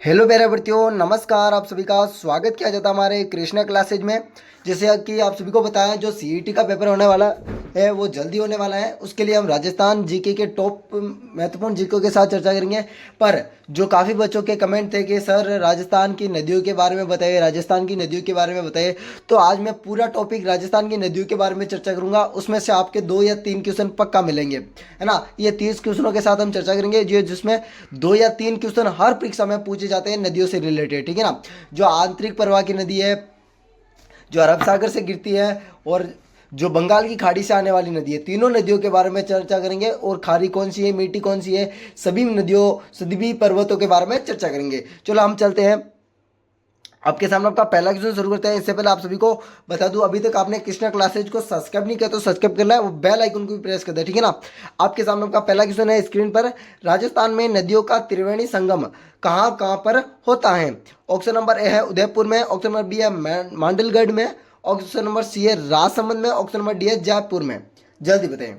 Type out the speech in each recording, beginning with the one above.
Hello प्यारे बच्चों, नमस्कार। आप सभी का स्वागत किया जाता है हमारे कृष्णा क्लासेज में। जैसे कि आप सभी को बताया, जो सीईटी का पेपर होने वाला है वो जल्दी होने वाला है। उसके लिए हम राजस्थान जीके के टॉप महत्वपूर्ण जीके के साथ चर्चा करेंगे। पर जो काफ़ी बच्चों के कमेंट थे कि सर राजस्थान की नदियों के बारे में बताइए, राजस्थान की नदियों के बारे में बताइए, तो आज मैं पूरा टॉपिक राजस्थान की नदियों के बारे में चर्चा करूंगा। उसमें से आपके 2 या 3 क्वेश्चन पक्का मिलेंगे, है ना। ये 30 क्वेश्चनों के साथ हम चर्चा करेंगे, जिसमें 2 या 3 क्वेश्चन हर परीक्षा में पूछे जाते हैं नदियों से रिलेटेड, ठीक है ना। जो आंतरिक प्रवाह की नदी है, जो अरब सागर से गिरती है, और जो बंगाल की खाड़ी से आने वाली नदी है, तीनों नदियों के बारे में चर्चा करेंगे। और खारी कौन सी है, मीठी कौन सी है, सभी नदियों, सभी पर्वतों के बारे में चर्चा करेंगे। चलो हम चलते हैं। आपके सामने आपका पहला क्वेश्चन शुरू करते हैं। इससे पहले आप सभी को बता दूं, अभी तक आपने कृष्णा क्लासेज को सब्सक्राइब नहीं किया तो सब्सक्राइब करना है, वो बेल आइकन को भी प्रेस कर दे, ठीक है ना। आपके सामने आपका पहला क्वेश्चन है स्क्रीन पर। राजस्थान में नदियों का त्रिवेणी संगम कहाँ कहाँ पर होता है? ऑप्शन नंबर ए है उदयपुर में, ऑप्शन नंबर बी है मांडलगढ़ में, ऑप्शन नंबर सी है राजसमंद में, ऑप्शन नंबर डी है जयपुर में। जल्दी बताएं।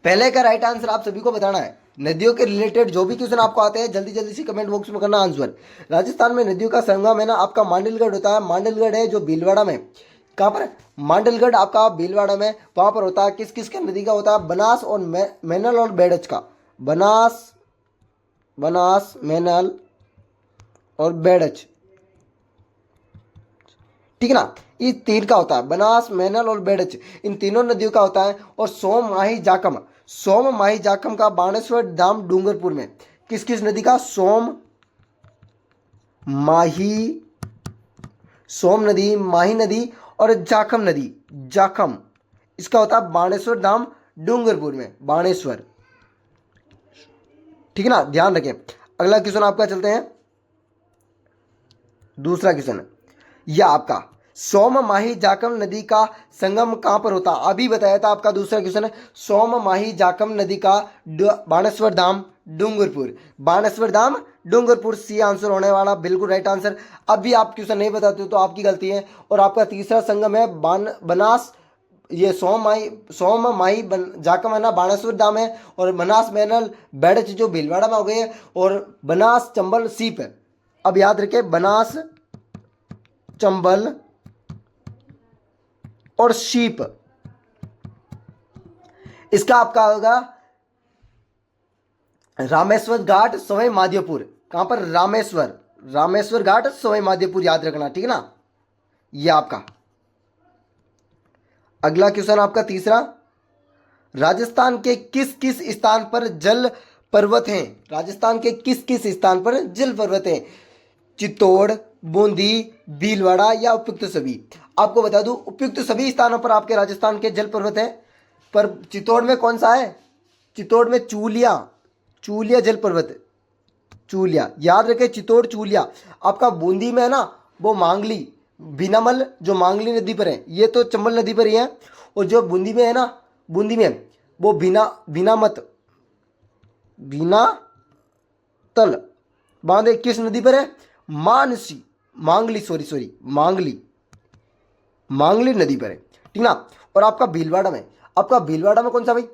पहले का राइट आंसर आप सभी को बताना है। नदियों के रिलेटेड जो भी क्वेश्चन आपको आते हैं जल्दी जल्दी से कमेंट बॉक्स में करना आंसर। राजस्थान में नदियों का संगम है ना, आपका मांडलगढ़ होता है। मांडलगढ़ है जो भीलवाड़ा में, कहाँ पर? मांडलगढ़ आपका भीलवाड़ा में, वहां पर होता है। किस किस के नदी का होता है? बनास और मैनल और बेड़च का। बनास, बनास, मैनल और बेड़च, ठीक है ना। ये तीन का होता है, बनास, मैनल और बेड़च, इन तीनों नदियों का होता है। और सोम माही जाखम, सोम माही जाखम का बाणेश्वर धाम डूंगरपुर में। किस किस नदी का? सोम माही, सोम नदी, माही नदी और जाखम नदी, जाखम, इसका होता है बाणेश्वर धाम डूंगरपुर में, बाणेश्वर, ठीक है ना, ध्यान रखें। अगला क्वेश्चन आपका चलते हैं। दूसरा क्वेश्चन यह आपका, सोम माही जाखम नदी का संगम कहां पर होता? अभी बताया था। आपका दूसरा क्वेश्चन है सोम माही जाखम नदी का बाणेश्वर धाम डूंगरपुर, बाणेश्वर धाम डूंगरपुर, सी आंसर होने वाला, बिल्कुल राइट आंसर। अभी आप क्वेश्चन नहीं बताते हो तो आपकी गलती है। और आपका तीसरा संगम है बनास, ये सोम माही जाखम है ना, बाणेश्वर धाम है। और बनास मैनल बेड़च जो भीलवाड़ा में हो गए है, और बनास चंबल सीप है। अब याद रखे, बनास, चंबल और शीप, इसका आपका होगा रामेश्वर घाट सवाई माधोपुर। कहां पर? रामेश्वर, रामेश्वर घाट सवाई माधोपुर, याद रखना, ठीक है ना। यह आपका अगला क्वेश्चन आपका तीसरा, राजस्थान के किस किस स्थान पर जल पर्वत हैं? राजस्थान के किस किस स्थान पर जल पर्वत हैं? चित्तौड़, बूंदी, भीलवाड़ा या उपयुक्त सभी? आपको बता दूं, उपयुक्त सभी स्थानों पर आपके राजस्थान के जल पर्वत हैं। पर चित्तौड़ में कौन सा है? चित्तौड़ में चूलिया, चूलिया जल पर्वत, चूलिया, याद रखे, चित्तौड़ चूलिया। आपका बूंदी में है ना, वो मांगली, बीनामल जो मांगली नदी पर है, ये तो चंबल नदी पर ही है। और जो बूंदी में है ना, बूंदी में वो बीनामत, बीना तल बांधे किस नदी पर है? मानसी, मांगली, सॉरी सॉरी, मांगली, मांगली नदी पर है, ठीक ना। और आपका भीलवाड़ा में, आपका भीलवाड़ा में कौन सा भाई?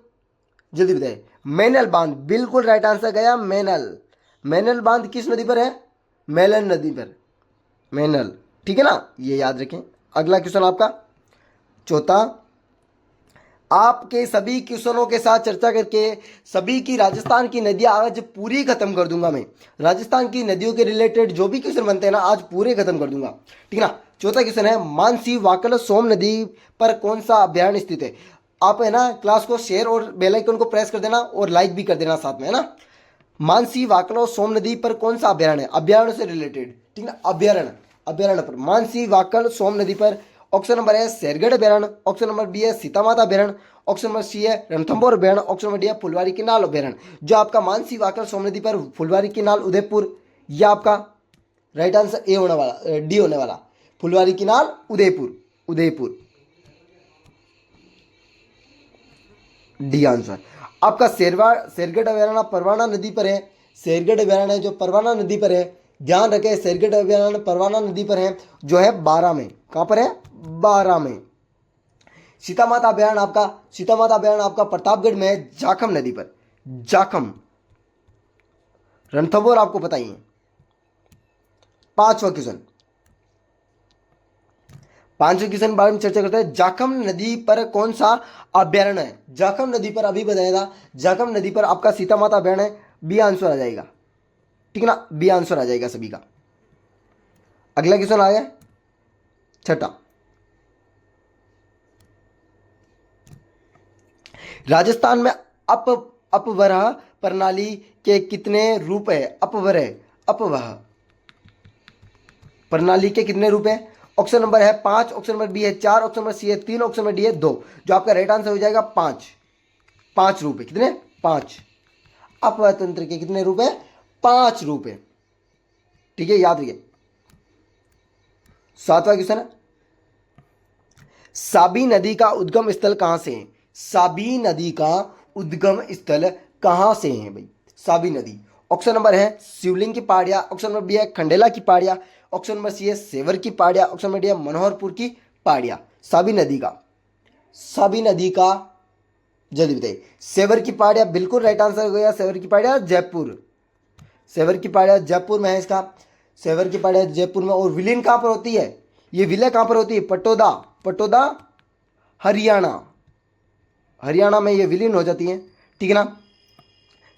जल्दी बताइए। मैनल बांध, बिल्कुल राइट आंसर गया, मैनल। मैनल बांध किस नदी पर है? मेलन नदी पर, मैनल, ठीक है ना, ये याद रखें। अगला क्वेश्चन आपका चौथा, आपके सभी क्वेश्चनों के साथ चर्चा करके सभी की राजस्थान की नदियां आज पूरी खत्म कर दूंगा मैं। राजस्थान की नदियों के रिलेटेड जो भी क्वेश्चन बनते हैं ना, आज पूरे खत्म कर दूंगा, ठीक है ना। चौथा क्वेश्चन है, मानसी वाकल सोम नदी पर कौन सा अभ्यारण्य स्थित है? आप है ना क्लास को शेयर और बेल आइकन को प्रेस कर देना और लाइक भी कर देना साथ में, है ना। मानसी वाकल और सोम नदी पर कौन सा अभ्यारण्य है? अभ्यारण्य से रिलेटेड, ठीक है ना, अभ्यारण्य, अभ्यारण्य पर मानसी वाकल सोम नदी पर। ऑप्शन नंबर है शेरगढ़ अभ्यारण्य, ऑप्शन नंबर बी है सीतामाता अभ्यारण्य, ऑप्शन नंबर सी है रणथंभौर अभ्यारण्य, ऑप्शन नंबर डी है फुलवारी किनाल अभ्यारण्य। जो आपका मानसी वाकल सोम नदी पर, फुलवारी किनाल उदयपुर, यह आपका राइट आंसर ए होने वाला, डी होने वाला, फुलवारी canal Udaipur, Udaipur, D answer. आपका शेरगढ़ अभ्यारण्य परवाना नदी पर है। शेरगढ़ अभ्यारण्य जो परवाना नदी पर है, ध्यान रखें, शेरगढ़ अभ्यारण्य परवाना नदी पर है, जो है 12 में। कहां पर है? 12 में। सीतामाता अभ्यारण्य आपका, सीतामाता अभ्यारण्य आपका प्रतापगढ़ में है, जाखम नदी पर, जाखम। रणथंभौर आपको पता ही है, पांचवा क्वेश्चन, पांचवें क्वेश्चन के बारे में चर्चा करते हैं। जाखम नदी पर कौन सा अभ्यारण्य है? जाखम नदी पर अभी बताया था, जाखम नदी पर आपका सीता माता अभ्यारण्य है। बी आंसर आ जाएगा, ठीक है ना, बी आंसर आ जाएगा सभी का। अगला क्वेश्चन आ गया छठा, राजस्थान में अपवरह प्रणाली के कितने रूप है? अपवह प्रणाली के कितने रूप है? ऑप्शन नंबर है 5, ऑप्शन नंबर बी है 4, ऑप्शन नंबर सी है 3, ऑप्शन नंबर डी है 2। जो आपका राइट आंसर हो जाएगा 5। 5 रूप है। कितने? 5। अपवह तंत्र के कितने रूप है? 5 रूप है, ठीक है, याद रखिए। सातवां क्वेश्चन है, साबी नदी का उद्गम स्थल कहां से है? साबी नदी का उद्गम स्थल कहां से है भाई? साबी नदी, ऑप्शन नंबर है शिवलिंग की पहाड़ियां, ऑप्शन नंबर बी है खंडेला की पहाड़ियां, ऑप्शन नंबर सी है सेवर की पहाड़ियां, ऑप्शन नंबर डी है मनोहरपुर की पहाड़ियां। साबी नदी का जल्दी बताइए। सेवर की पहाड़ियां बिल्कुल राइट आंसर हो गया। सेवर की पहाड़ियां जयपुर, सेवर की पहाड़ियां जयपुर में है इसका। सेवर की पहाड़ियां जयपुर में। और विलीन कहां पर होती है? ये विलय कहां पर होती है? पटोदा हरियाणा, हरियाणा में ये विलीन हो जाती है, ठीक है ना।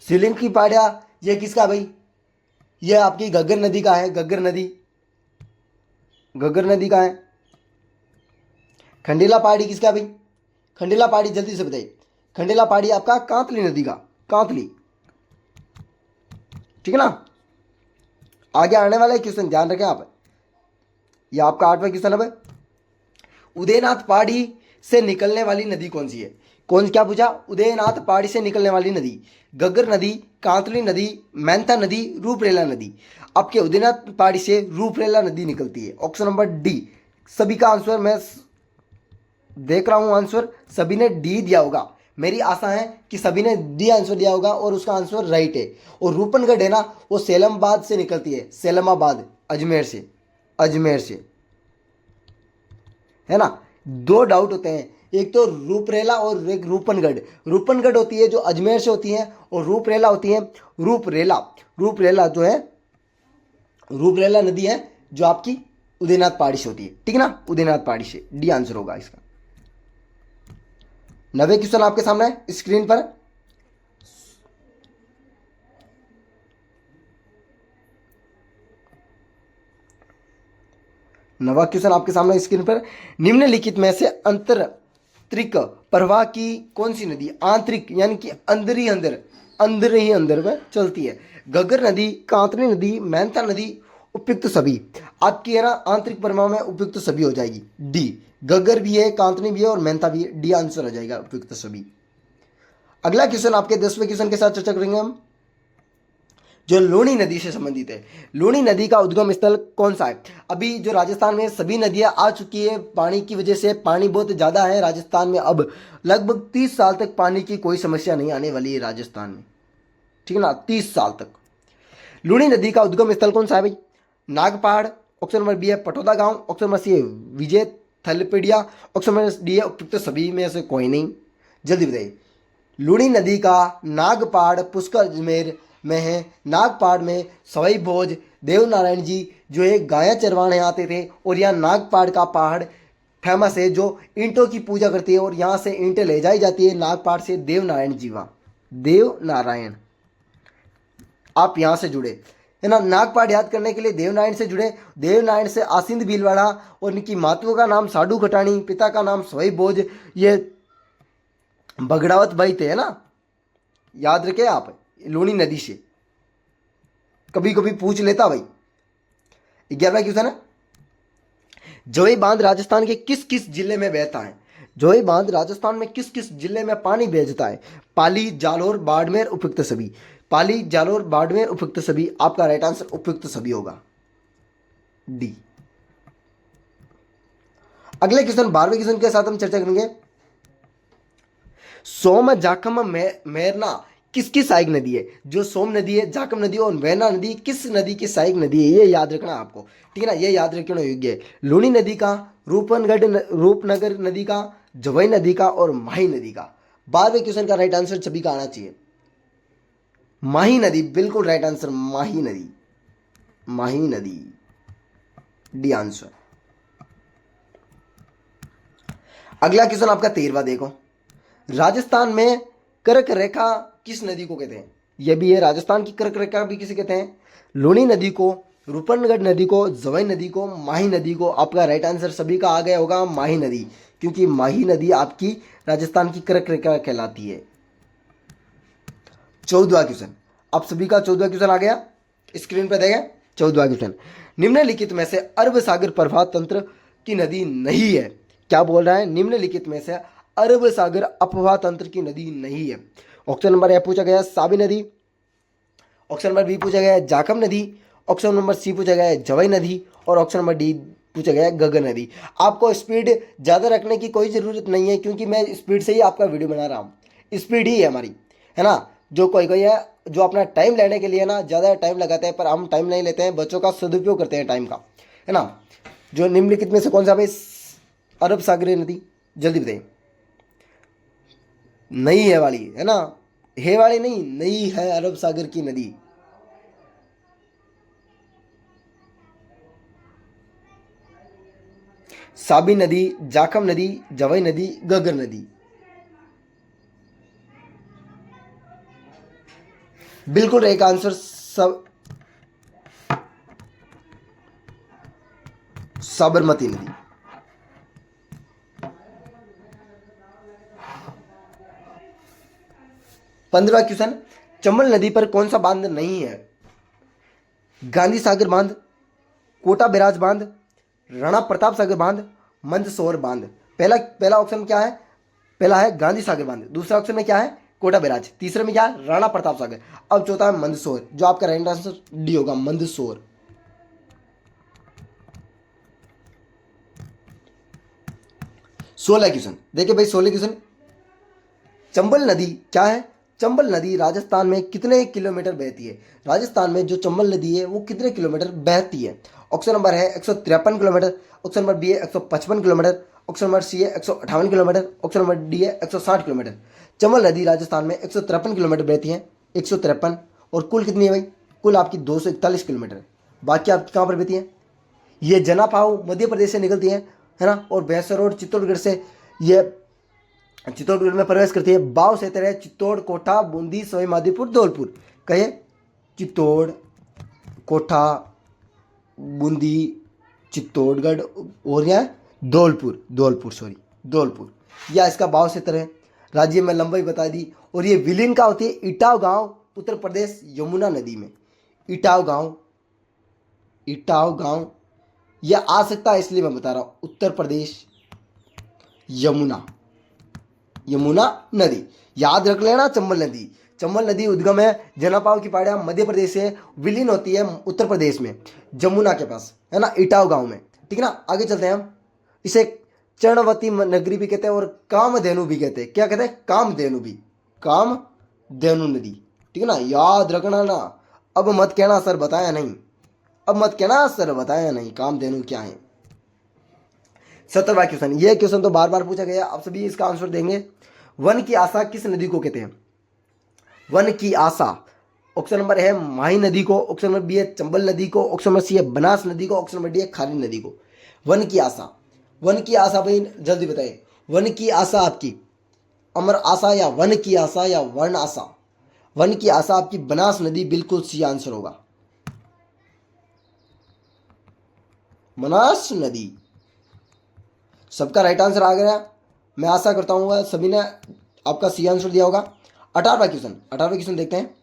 शिवलिंग की पहाड़ियां ये किसका भाई? ये आपकी घग्गर नदी का है, घग्गर नदी का है। खंडेला पहाड़ी किसका भाई? खंडेला पहाड़ी जल्दी से बताइए। खंडेला पहाड़ी आपका कांतली नदी का, कांतली, ठीक है ना। आगे आने वाला क्वेश्चन ध्यान रखें आप, यह आपका 8वां क्वेश्चन है। उदयनाथ पहाड़ी से निकलने वाली नदी कौन सी है? क्या पूछा? उदयनाथ पहाड़ी से निकलने वाली नदी, घग्गर नदी, कांतली नदी, मेंथा नदी, रूपरेला नदी। आपके उदयनाथ पहाड़ी से रूपरेला नदी निकलती है। Option number D. सभी का आंसर मैं देख रहा हूं, आंसर सभी ने डी दिया होगा। मेरी आशा है कि सभी ने डी आंसर दिया होगा और उसका आंसर राइट है। और रूपनगढ़ है ना, वो सेलमाबाद से निकलती है, सेलमाबाद, अजमेर से, है ना। 2 डाउट होते हैं, एक तो रूपरेला और एक रूपनगढ़ होती है जो अजमेर से होती है, और रूपरेला होती है, रूपरेला जो है, रूपरेला नदी है जो आपकी उदयनाथ पहाड़ी से होती है, ठीक है ना, उदयनाथ पहाड़ी से। डी आंसर होगा इसका। 9वें क्वेश्चन आपके सामने है स्क्रीन पर। नवा क्वेश्चन आपके सामने स्क्रीन पर। निम्नलिखित में से आंतरिक प्रवाह की कौन सी नदी आंतरिक यानी कि अंदर ही अंदर में चलती है? घग्गर नदी, कांतली नदी, मेंथा नदी, उपयुक्त सभी। आपकी है ना आंतरिक प्रवाह में उपयुक्त सभी हो जाएगी डी। घग्गर भी है, कांतली भी है और मेंथा भी है। डी आंसर हो जाएगा उपयुक्त सभी। अगला क्वेश्चन आपके 10वें क्वेश्चन के साथ चर्चा करेंगे हम, जो लूणी नदी से संबंधित है। लूणी नदी का उद्गम स्थल कौन सा है? अभी जो राजस्थान में सभी नदियां आ चुकी है, पानी की वजह से पानी बहुत ज़्यादा है राजस्थान में। अब लगभग 30 साल तक पानी की कोई समस्या नहीं आने वाली है राजस्थान में, ठीक है ना, 30 साल तक। लूणी नदी का उद्गम स्थल कौन सा है भाई? नागपहाड़, ऑप्शन नंबर बी है पटोदा गांव, ऑप्शन नंबर सी है विजय थलपेड़िया, ऑप्शन नंबर डी है उपयुक्त सभी में से कोई नहीं। जल्दी बताइए। लूणी नदी का नागपहाड़ पुष्कर अजमेर में है। नागपहाड़ में सवाई भोज देवनारायण जी जो एक गाय चरवाने आते थे, और यहाँ नागपहाड़ का पहाड़ फेमस है जो ईंटों की पूजा करती है, और यहाँ से ईंटें ले जाई जाती है नागपहाड़ से देवनारायण जी। वहाँ देवनारायण, आप यहाँ से जुड़े, है ना। नागपहाड़ याद करने के लिए देवनारायण से जुड़े। देवनारायण से आसिंद भीलवाड़ा, और इनकी माताओं का नाम साडू खटाणी, पिता का नाम सवाई भोज, ये बगड़ावत भाई थे, है ना, याद रखे आप। लूणी नदी से कभी कभी पूछ लेता भाई। 11वां क्वेश्चन है, जोई बांध राजस्थान के किस किस जिले में बहता है? जोई बांध राजस्थान में किस किस जिले में पानी भेजता है? पाली, जालोर, बाड़मेर, उपयुक्त सभी। पाली, जालोर, बाड़मेर, उपयुक्त सभी। आपका राइट आंसर उपयुक्त सभी होगा, डी। अगले क्वेश्चन 12वें क्वेश्चन के साथ हम चर्चा करेंगे। सोम, जाखम, मेरना किसकी सहायक नदी है? जो सोम नदी है, जाखम नदी और मेरना नदी किस नदी की सहायक नदी है? ये याद रखना आपको, ठीक है ना, ये याद रखना योग्य है। लूणी नदी का, रूपनगर नदी का, जवई नदी का और माही नदी का। 12वें क्वेश्चन का राइट आंसर सभी का आना चाहिए। माही नदी बिल्कुल राइट आंसर, माही नदी। D answer. अगला क्वेश्चन आपका 13वां देखो। राजस्थान में कर्क रेखा किस नदी को कहते हैं? यह भी है, राजस्थान की कर्क रेखा भी किसे कहते हैं? लूणी नदी को, रूपनगढ़ नदी को, जवई नदी को, माही नदी को। आपका राइट आंसर सभी का आ गया होगा माही नदी, क्योंकि माही नदी आपकी राजस्थान की कर्क रेखा कहलाती है। 14वां क्वेश्चन, आप सभी का 14वां क्वेश्चन आ गया, स्क्रीन पर देखें। 14वां क्वेश्चन, निम्नलिखित में से अरब सागर प्रवाह तंत्र की नदी नहीं है। क्या बोल रहा है? निम्नलिखित में से अरब सागर अपवाह तंत्र की नदी नहीं है। ऑप्शन नंबर ए पूछा गया साबी नदी, ऑप्शन नंबर बी पूछा गया जाखम नदी, ऑप्शन नंबर सी पूछा गया जवई नदी, और ऑप्शन नंबर डी पूछा गया गगन नदी। आपको स्पीड ज़्यादा रखने की कोई ज़रूरत नहीं है, क्योंकि मैं स्पीड से ही आपका वीडियो बना रहा हूँ, स्पीड ही है हमारी, है ना। जो कोई कोई है जो अपना टाइम लेने के लिए ना ज़्यादा टाइम लगाते हैं, पर हम टाइम नहीं लेते हैं, बच्चों का सदुपयोग करते हैं टाइम का, है ना। जो निम्नलिखित में से कौन सा भाई अरब सागरीय नदी? जल्दी बताइए। नई है वाली, है ना, है वाली नहीं, नई है अरब सागर की नदी। साबी नदी, जाखम नदी, जवई नदी, गगर नदी। बिल्कुल एक आंसर सब साबरमती नदी। 15वां क्वेश्चन, चंबल नदी पर कौन सा बांध नहीं है? गांधी सागर बांध, कोटा बैराज बांध, राणा प्रताप सागर बांध, मंदसौर बांध। पहला पहला ऑप्शन क्या है? पहला है गांधी सागर बांध, दूसरा ऑप्शन में क्या है? कोटा बैराज, तीसरे में क्या है? राणा प्रताप सागर। अब चौथा है मंदसौर, जो आपका राइट आंसर डी होगा, मंदसौर। 16 क्वेश्चन देखिए भाई, 16 क्वेश्चन, चंबल नदी क्या है? चंबल नदी राजस्थान में कितने किलोमीटर बहती है? राजस्थान में जो चंबल नदी है वो कितने किलोमीटर बहती है? ऑप्शन नंबर है 153 किलोमीटर, ऑप्शन नंबर बी है 155 किलोमीटर, ऑप्शन नंबर सी है 158 किलोमीटर, ऑप्शन नंबर डी है 160 किलोमीटर। चंबल नदी राजस्थान में 153 किलोमीटर बहती है, 153, और कुल कितनी है भाई? कुल आपकी 241 किलोमीटर। बाकी आपकी कहाँ पर बहती है? ये जनापाव मध्य प्रदेश से निकलती है ना, और भैंसर रोड चित्तौड़गढ़ से ये चित्तौड़गढ़ में प्रवेश करती है। बाव से तरह चित्तौड़, कोठा, बूंदी, सवाई माधोपुर, धौलपुर। कहे चित्तौड़, कोठा, बूंदी, चित्तौड़गढ़, और यह धौलपुर, धौलपुर। या इसका बाव से तरह राज्य में लंबाई बता दी। और ये विलीन का होती है इटाव गांव, उत्तर प्रदेश, यमुना नदी में। इटाव गांव यह आ सकता है, इसलिए मैं बता रहा हूं, उत्तर प्रदेश, यमुना नदी। याद रख लेना, चंबल नदी उद्गम है जनापाव की पहाड़ियां मध्य प्रदेश से, विलीन होती है उत्तर प्रदेश में, जमुना के पास, है ना, इटाव गांव में। ठीक है ना, आगे चलते हैं हम। इसे चरणवती नगरी भी कहते हैं और कामधेनु भी कहते हैं। क्या कहते हैं? कामधेनु नदी। ठीक है ना, याद रखना ना। अब मत कहना सर बताया नहीं, कामधेनु क्या है। 17वां क्वेश्चन, यह क्वेश्चन तो बार बार पूछा गया, आप सभी इसका आंसर देंगे। वन की आशा किस नदी को कहते हैं? वन की आशा, ऑप्शन नंबर है माही नदी को, ऑप्शन नंबर बी है चंबल नदी को, ऑप्शन नंबर सी है बनास नदी को, ऑप्शन नंबर डी है खारी नदी को। वन की आशा भाई जल्दी बताइए। वन की आशा आपकी अमर आशा, या वन की आशा, या वर्ण आशा? वन की आशा आपकी बनास नदी बिल्कुल सी आंसर होगा, बनास नदी। सबका राइट आंसर आ गया, मैं आशा करता हूँ सभी ने आपका सी आंसर दिया होगा। 18वां क्वेश्चन देखते हैं।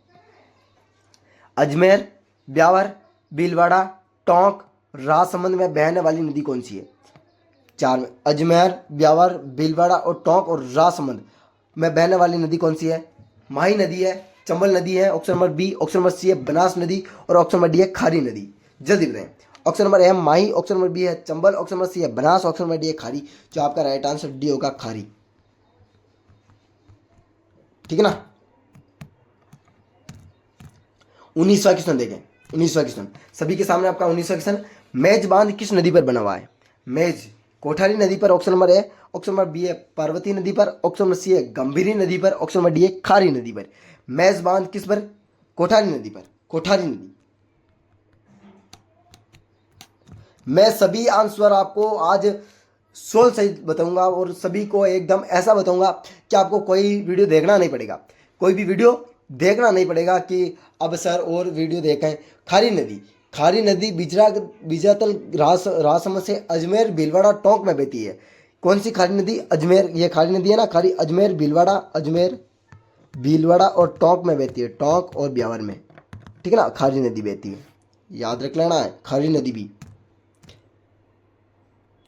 अजमेर, ब्यावर, भीलवाड़ा, टोंक, राजसमंद में बहने वाली नदी कौन सी है? चार में, अजमेर, ब्यावर, भीलवाड़ा और टोंक और राजसमंद में बहने वाली नदी कौन सी है? माही नदी है, चंबल नदी है, option number B, option number C है बनास नदी, और ऑप्शन नंबर डी है खारी नदी। जल्दी बताएं। Option number A Mahi, option number B है चंबल, ऑप्शन नंबर सी है बनास, ऑप्शन नंबर डी है खारी। जो आपका राइट आंसर डी होगा, खारी। ठीक है ना। 19वां क्वेश्चन देखें। 19वां क्वेश्चन सभी के सामने आपका 19वां क्वेश्चन, मेज बांध किस नदी पर बना हुआ है? मेज कोठारी नदी पर, option number A, option number B है पार्वती नदी पर, ऑप्शन नंबर सी है गंभीरी नदी पर, ऑप्शन नंबर डी है खारी नदी पर। मेज बांध किस पर? कोठारी नदी पर, कोठारी नदी। मैं सभी आंसर आपको आज सोल सहित बताऊंगा और सभी को एकदम ऐसा बताऊंगा कि आपको कोई वीडियो देखना नहीं पड़ेगा, कोई भी वीडियो देखना नहीं पड़ेगा कि अब सर और वीडियो देखें। खारी नदी बिजातल राजसमंद से अजमेर भीलवाड़ा टोंक में बहती है। कौन सी खारी नदी? अजमेर, ये खारी नदी है ना, खारी अजमेर भीलवाड़ा और टोंक में बहती है, टोंक और ब्यावर में, ठीक है ना, खारी नदी बहती है, याद रख लेना है खारी नदी भी।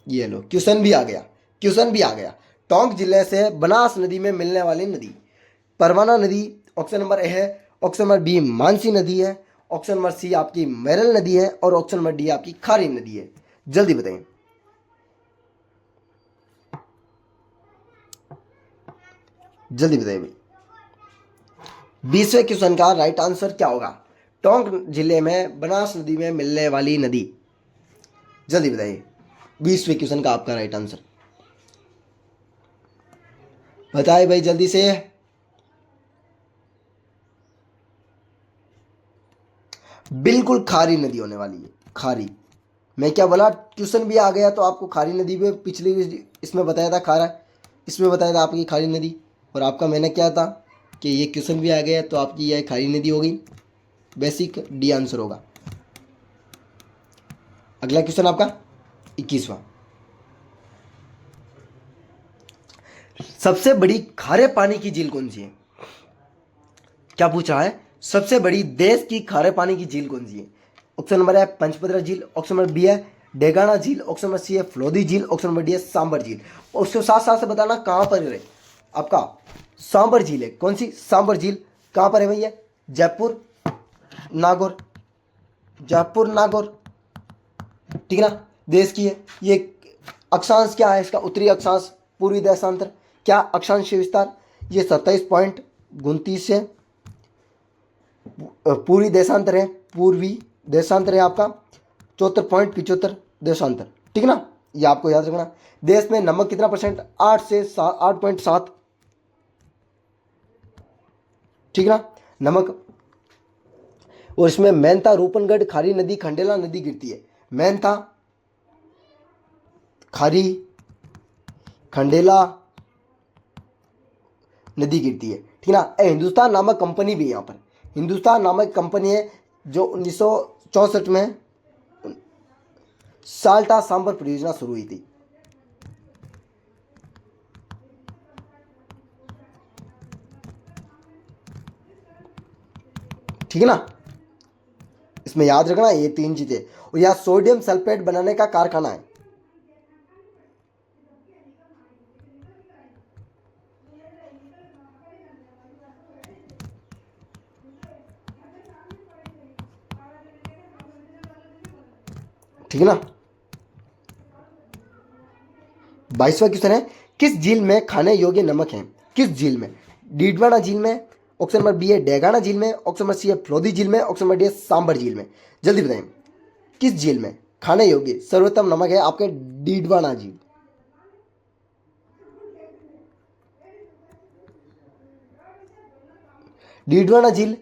ये लो क्वेश्चन भी आ गया। टोंक जिले से बनास नदी में मिलने वाली नदी, परवाना नदी ऑप्शन नंबर ए है, ऑप्शन नंबर बी मानसी नदी है, ऑप्शन नंबर सी आपकी मेरल नदी है और ऑप्शन नंबर डी आपकी खारी नदी है। जल्दी बताइए, जल्दी बताइए भाई। 20वें क्वेश्चन का राइट आंसर क्या होगा? टोंक जिले में बनास नदी में मिलने वाली नदी। जल्दी बताइए 20वें क्वेश्चन का आपका राइट आंसर बताइए भाई जल्दी से। बिल्कुल खारी नदी होने वाली है, खारी। मैं क्या बोला, क्वेश्चन भी आ गया तो आपको खारी नदी में पिछली इसमें बताया था खारा, इसमें बताया था आपकी खारी नदी, और आपका मैंने क्या था कि ये क्वेश्चन भी आ गया तो आपकी यह खारी नदी हो गई। बेसिक डी आंसर होगा। अगला क्वेश्चन आपका 21वां। सबसे बड़ी खारे पानी की झील कौन सी है? क्या पूछा है? सबसे बड़ी देश की खारे पानी की झील कौन सी है? ऑप्शन नंबर है पंचभद्र झील, ऑप्शन नंबर बी है डेगाना झील, ऑप्शन नंबर सी है फलोदी झील, ऑप्शन नंबर डी है सांबर झील। और उसके साथ साथ से बताना कहां पर है आपका सांबर झील है। कौन सी? सांबर झील कहां पर है भैया? जयपुर नागौर, ठीक है ना, देश की है। ये अक्षांश क्या है इसका? उत्तरी अक्षांश, पूर्वी देशांतर, क्या अक्षांश विस्तार? ये 27.29 है, पूर्वी देशांतर है आपका 74.75 देशांतर, ठीक है ना, ये आपको याद रखना। देश में नमक कितना परसेंट? 8.7, ठीक है ना, नमक। और इसमें मेहनता, रूपनगढ़, खारी नदी, खंडेला नदी गिरती है। मेहनता, खारी, खंडेला नदी गिरती है, ठीक है ना। हिंदुस्तान नामक कंपनी भी यहाँ पर, हिंदुस्तान नामक कंपनी है जो 1964 में साल्टा सांबर परियोजना शुरू हुई थी। ठीक है ना, इसमें याद रखना ये 3 चीजें। और यह सोडियम सल्फेट बनाने का कारखाना है। ठीक है ना। 22वां क्वेश्चन है, किस झील में खाने योग्य नमक है? किस झील में? डीडवाना झील में, ऑप्शन नंबर बी है डेगाना झील में, ऑप्शन नंबर सी है फलोदी झील में, ऑप्शन नंबर डी है सांबर झील में। जल्दी बताएं किस झील में खाने योग्य सर्वोत्तम नमक है? आपके डीडवाना झील। डीडवाना झील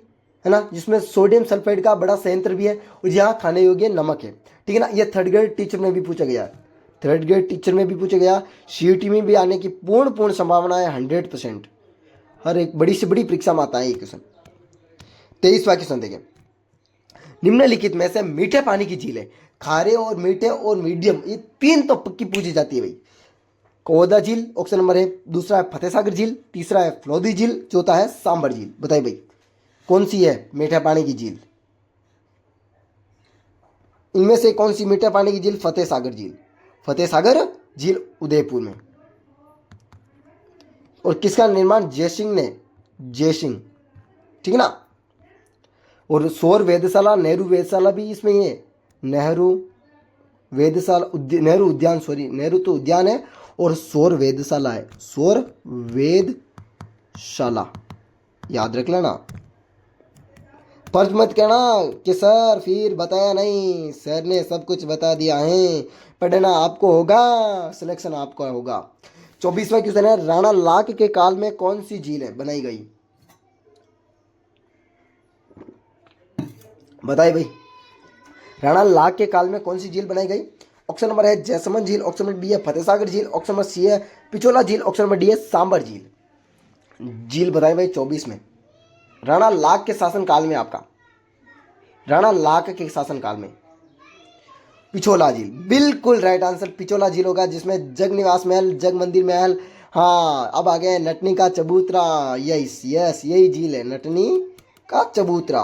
है ना, जिसमें सोडियम सल्फेट का बड़ा संयंत्र भी है और यहाँ खाने योग्य नमक है, ठीक है ना। ये थर्ड ग्रेड टीचर में भी पूछा गया, सीईटी में भी आने की पूर्ण संभावना है 100%। हर एक बड़ी से बड़ी परीक्षा में आता है ये क्वेश्चन। 23वां क्वेश्चन देखें, निम्नलिखित में से मीठे पानी की झील है, खारे और मीठे और मीडियम, ये 3 तो पक्की पूछी जाती है भाई। कोदा झील ऑप्शन नंबर है, दूसरा है फतेह सागर झील, तीसरा है फलोदी झील, चौथा है सांबर झील। बताइए भाई कौन सी है मीठे पानी की झील? इनमें से कौन सी मीठे पानी की झील? फतेह सागर झील उदयपुर में। और किसका निर्माण? जयसिंह, ठीक है ना। और सौर वेधशाला, नेहरू वेधशाला भी इसमें ही है। नेहरू तो उद्यान है और सौर वेधशाला है, याद रख लेना। फर्ज मत कहना कि सर फिर बताया नहीं, सर ने सब कुछ बता दिया है। पढ़ना आपको होगा, सिलेक्शन आपका होगा। 24वां क्वेश्चन है, राणा लाख के काल में कौन सी झील है बनाई गई? बताइए भाई, राणा लाख के काल में कौन सी झील बनाई गई? ऑप्शन नंबर है जैसमंद झील, ऑप्शन नंबर बी है फतेहसागर झील, ऑप्शन नंबर सी है पिछोला झील, ऑप्शन नंबर डी है सांबर झील। झील बताए भाई 24 में। राणा लाख के शासनकाल में, आपका राणा लाख के शासनकाल में पिछोला झील बिल्कुल राइट आंसर पिछोला झील होगा, जिसमें जग निवास महल, जग मंदिर महल, हाँ अब आ गए नटनी का चबूतरा। यस यस यही झील है, नटनी का चबूतरा,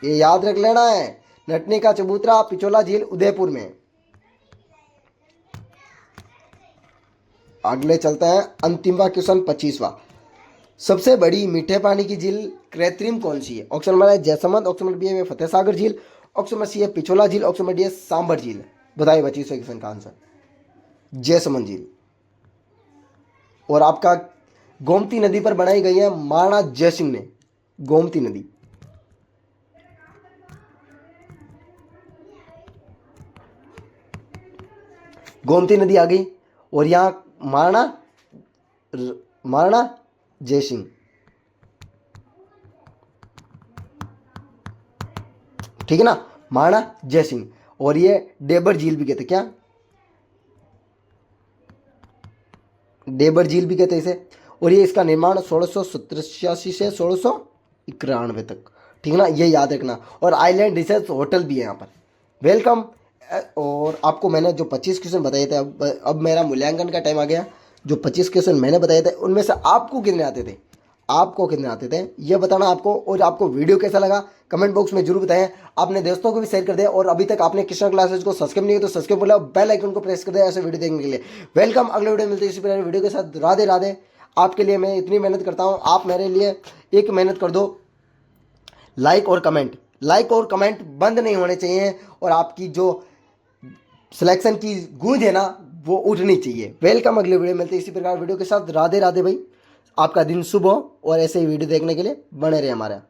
ये याद रख लेना है। नटनी का चबूतरा, पिछोला झील उदयपुर में। अगले चलता है अंतिमवा क्वेश्चन 25वां। सबसे बड़ी मीठे पानी की झील कृत्रिम कौन सी है? ऑप्शन नंबर है जैसमंद, ऑप्शन नंबर बी है फतेहसागर झील, ऑप्शन नंबर सी है पिछोला झील, ऑप्शन नंबर डी है सांबर झील। बताइए 25वें क्वेश्चन का आंसर। जैसमंद झील। और आपका गोमती नदी पर बनाई गई है महाराणा जयसिंह ने, गोमती नदी। गोमती नदी आ गई और यहां महाराणा जयसिंह, ठीक है ना, महाराणा जयसिंह। और ये डेबर झील भी कहते, क्या डेबर झील भी कहते इसे। और ये इसका निर्माण 1687 से 1691 तक, ठीक है ना, ये याद रखना। और आइलैंड रिसर्च होटल भी है यहाँ पर। वेलकम। और आपको मैंने जो 25 क्वेश्चन बताए थे, अब मेरा मूल्यांकन का टाइम आ गया। जो 25 क्वेश्चन मैंने बताए थे उनमें से आपको कितने आते थे, आपको कितने आते थे ये बताना आपको। और आपको वीडियो कैसा लगा कमेंट बॉक्स में जरूर बताएं। आपने दोस्तों को भी शेयर कर दिया, और अभी तक आपने कृष्णा क्लासेज को सब्सक्राइब नहीं किया तो सब्सक्राइब बोला, बेल आइकन को प्रेस कर दिया ऐसे वीडियो देखने के लिए। वेलकम, अगले वीडियो मिलते हैं इसी प्रकार वीडियो के साथ। राधे राधे। आपके लिए मैं इतनी मेहनत करता हूँ, आप मेरे लिए एक मेहनत कर दो, लाइक और कमेंट। लाइक और कमेंट बंद नहीं होने चाहिए, और आपकी जो सिलेक्शन की गूंज है ना वो उठनी चाहिए। वेलकम, अगले वीडियो मिलते हैं इसी प्रकार वीडियो के साथ। राधे राधे भाई, आपका दिन शुभ हो, और ऐसे ही वीडियो देखने के लिए बने रहे हमारा।